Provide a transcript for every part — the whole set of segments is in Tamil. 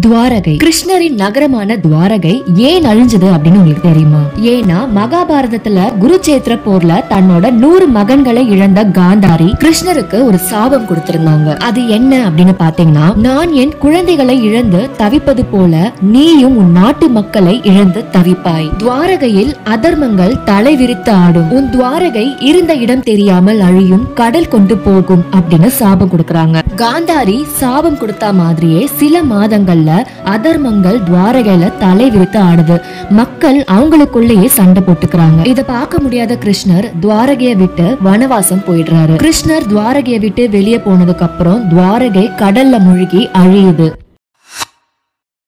துவாரகை. கிருஷ்ணரின் நகரமான துவாரகை ஏன் அழிஞ்சது அப்படின்னு உங்களுக்கு தெரியுமா? ஏன்னா மகாபாரதத்துல குருச்சேத்திர போர்ல தன்னோட 100 மகன்களை இழந்த காந்தாரி கிருஷ்ணருக்கு ஒரு சாபம் கொடுத்திருந்தாங்க. அது என்ன அப்படின்னு பாத்தீங்கன்னா, நான் என் குழந்தைகளை இழந்து தவிப்பது போல நீயும் உன் நாட்டு மக்களை இழந்து தவிப்பாய். துவாரகையில் அதர்மங்கள் தலை விரித்து ஆடும். உன் துவாரகை இருந்த இடம் தெரியாமல் அழியும், கடல் கொண்டு போகும் அப்படின்னு சாபம் கொடுக்கறாங்க. காந்தாரி சாபம் கொடுத்த மாதிரியே சில மாதங்கள்ல அதர்மங்கள் துவாரகையில தலை விரித்து ஆடுது. மக்கள் அவங்களுக்குள்ளேயே சண்டை போட்டுக்கிறாங்க. இத பார்க்க முடியாத கிருஷ்ணர் துவாரகையை விட்டு வனவாசம் போயிடுறாரு. கிருஷ்ணர் துவாரகையை விட்டு வெளியே போனதுக்கு அப்புறம் துவாரகை கடல்ல மூழ்கி அழியுது.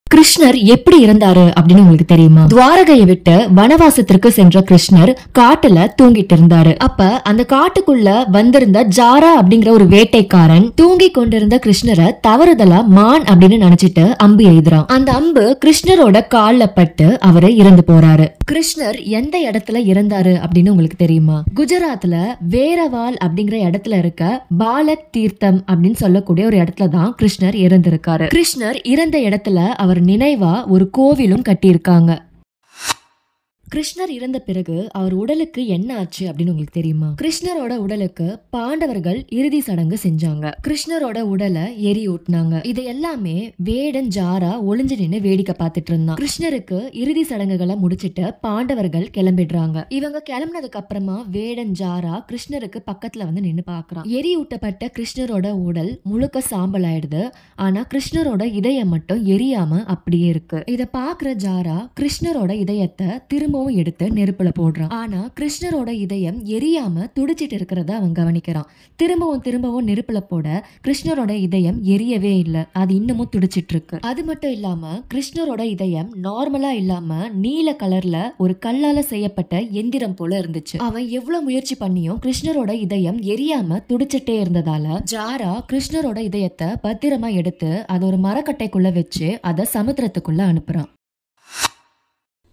கிருஷ்ணர் எப்படி இருந்தாரு அப்படின்னு உங்களுக்கு தெரியுமா? துவாரகையை விட்டு வனவாசத்திற்கு சென்ற கிருஷ்ணர் காட்டுல தூங்கிட்டு இருந்தாரு. அப்ப அந்த காட்டுக்குள்ள வந்திருந்த ஜாரா அப்படிங்கிற ஒரு வேட்டைக்காரன் தூங்கி கொண்டிருந்த கிருஷ்ணரை தவறுதலா மான் அப்படின்னு நினைச்சிட்டு அம்பு எய்துறான். அந்த அம்பு கிருஷ்ணரோட கால்ல பட்டு அவரு இறந்து போறாரு. கிருஷ்ணர் எந்த இடத்துல இறந்தாரு அப்படின்னு உங்களுக்கு தெரியுமா? குஜராத்ல வேரவால் அப்படிங்கிற இடத்துல இருக்க பாலக் தீர்த்தம் அப்படின்னு சொல்லக்கூடிய ஒரு இடத்துல தான் கிருஷ்ணர் இறந்திருக்காரு. கிருஷ்ணர் இறந்த இடத்துல அவர் நினைவா ஒரு கோவிலும் கட்டியிருக்காங்க. கிருஷ்ணர் இறந்த பிறகு அவர் உடலுக்கு என்ன ஆச்சு அப்படின்னு உங்களுக்கு தெரியுமா? கிருஷ்ணரோட உடலுக்கு பாண்டவர்கள் இறுதி சடங்கு செஞ்சாங்க. கிருஷ்ணரோட உடலை எரியூட்டினாங்க. இது எல்லாமே வேடன் ஜாரா ஒளிஞ்சு நின்று வேடிக்கை பார்த்துட்டு இருந்தான். கிருஷ்ணருக்கு இறுதி சடங்குகளை முடிச்சிட்டு பாண்டவர்கள் கிளம்பிடுறாங்க. இவங்க கிளம்பினதுக்கு அப்புறமா வேடன் ஜாரா கிருஷ்ணருக்கு பக்கத்துல வந்து நின்று பாக்குறான். எரியூட்டப்பட்ட கிருஷ்ணரோட உடல் முழுக்க சாம்பல் ஆயிடுது. ஆனா கிருஷ்ணரோட இதயம் மட்டும் எரியாம அப்படியே இருக்கு. இத பாக்குற ஜாரா கிருஷ்ணரோட இதயத்தை திரும்பவும் எடுத்து நெருப்புல போடுறான். ஆனா கிருஷ்ணரோட இதயம் எரியாம துடிச்சிட்டு இருக்கிறத அவன் கவனிக்கிறான். திரும்பவும் நெருப்புல போட கிருஷ்ணரோட இதயம் எரியவே இல்லை. அது இன்னமும் துடிச்சிட்டு இருக்கு. அது மட்டும் இல்லாம கிருஷ்ணரோட இதயம் நார்மலா இல்லாம நீல கலர்ல ஒரு கல்லால செய்யப்பட்ட எந்திரம் போல இருந்துச்சு. அவன் எவ்வளவு முயற்சி பண்ணியும் கிருஷ்ணரோட இதயம் எரியாம துடிச்சிட்டே இருந்ததால ஜாரா கிருஷ்ணரோட இதயத்தை பத்திரமா எடுத்து அதை ஒரு மரக்கட்டைக்குள்ள வச்சு அதை சமுத்திரத்துக்குள்ள அனுப்புறான்.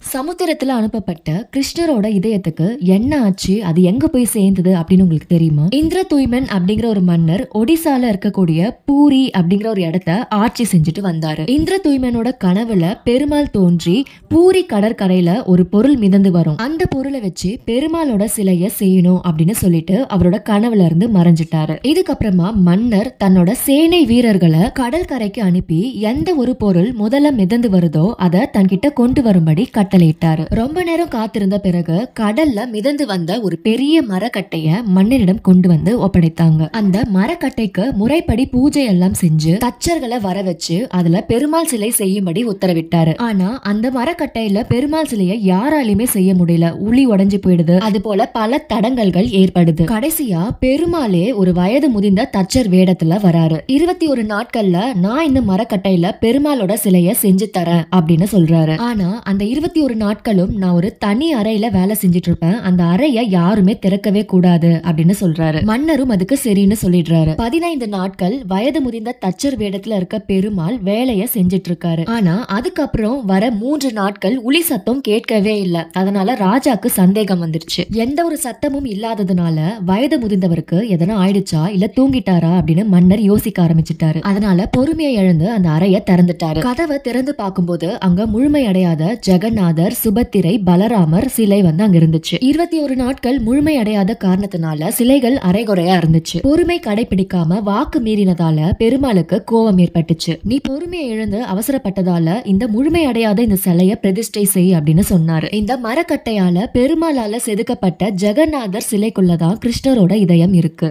சமுத்திரத்துல அனுப்பப்பட்ட கிருஷ்ணரோட இதயத்துக்கு என்ன ஆச்சு, அது எங்க போய் சேர்ந்தது அப்படின்னு உங்களுக்கு தெரியுமா? இந்திரதூய்மன் அப்படிங்கிற ஒரு மன்னர் ஒடிசால இருக்கக்கூடிய பூரி அப்படிங்கிற ஒரு இடத்த ஆட்சி செஞ்சுட்டு வந்தாரு. இந்திரதூய்மனோட கனவுல பெருமாள் தோன்றி பூரி கடற்கரையில ஒரு பொருள் மிதந்து வரும். அந்த பொருளை வச்சு பெருமாளோட சிலைய செய்யணும் அப்படின்னு சொல்லிட்டு அவரோட கனவுல இருந்து மறைஞ்சிட்டாரு. இதுக்கப்புறமா மன்னர் தன்னோட சேனை வீரர்களை கடற்கரைக்கு அனுப்பி எந்த ஒரு பொருள் முதல்ல மிதந்து வருதோ அதை தன்கிட்ட கொண்டு வரும்படி கட்டளையிட்டாரு. ரொம்ப நேரம் காத்திருந்த பிறகு கடல்ல மிதந்து வந்த ஒரு பெரிய மரக்கட்டைய மன்னரிடம் கொண்டு வந்து ஒப்படைத்தாங்க. அந்த மரக்கட்டைக்கு முறைப்படி பூஜை எல்லாம் செஞ்சு தச்சர்களை வர வச்சு அதுல பெருமாள் சிலை செய்யும்படி உத்தரவிட்டாரு. ஆனா அந்த மரக்கட்டையில பெருமாள் சிலையை யாராலுமே செய்ய முடியல. உளி உடைஞ்சு போயிடுது. அது போல பல தடங்கல்கள் ஏற்படுது. கடைசியா பெருமாளே ஒரு வயது முதிர்ந்த தச்சர் வேடத்துல வராரு. 21 நாட்கள்ல நான் இந்த மரக்கட்டையில பெருமாளோட சிலைய செஞ்சு தரேன் அப்படின்னு சொல்றாரு. ஆனா அந்த 21 நாட்களும் நான் ஒரு தனி அறையில வேலை செஞ்சிட்டு இருப்பேன். அந்த அறைய யாருமே திறக்கவே கூடாது அப்படின்னு சொல்றாரு. மன்னரும் அதுக்கு சரின்னு சொல்லிடுறாரு. 15 நாட்கள் வயது முதிர்ந்த தச்சர் வேடத்துல இருக்க பெருமாள் வேலைய செஞ்சிட்டு இருக்காரு. ஆனா அதுக்கப்புறம் வர 3 நாட்கள் உளி சத்தம் கேட்கவே இல்லை. அதனால ராஜாக்கு சந்தேகம் வந்துருச்சு. எந்த ஒரு சத்தமும் இல்லாததுனால வயது முதிர்ந்தவருக்கு எதனா ஆயிடுச்சா இல்ல தூங்கிட்டாரா அப்படின்னு மன்னர் யோசிக்க ஆரம்பிச்சிட்டாரு. அதனால பொறுமையை இழந்து அந்த அறைய திறந்துட்டாரு. கதவை திறந்து பார்க்கும்போது அங்க முழுமையடையாத ஜெகநாதர், சுபத்திரை, பலராமர் சிலை வந்து அங்க இருந்துச்சு. 21 நாட்கள் முழுமை அடையாத காரணத்தினால சிலைகள் அரைகுறையா இருந்துச்சு. பொறுமை கடைபிடிக்காம வாக்கு மீறினதால பெருமாளுக்கு கோபம் ஏற்பட்டுச்சு. நீ பொறுமையை இழந்து அவசரப்பட்டதால இந்த முழுமை அடையாத இந்த சிலைய பிரதிஷ்டை செய் அப்படின்னு சொன்னாரு. இந்த மரக்கட்டையால பெருமாளால செதுக்கப்பட்ட ஜெகநாதர் சிலைக்குள்ளதான் கிருஷ்ணரோட இதயம் இருக்கு.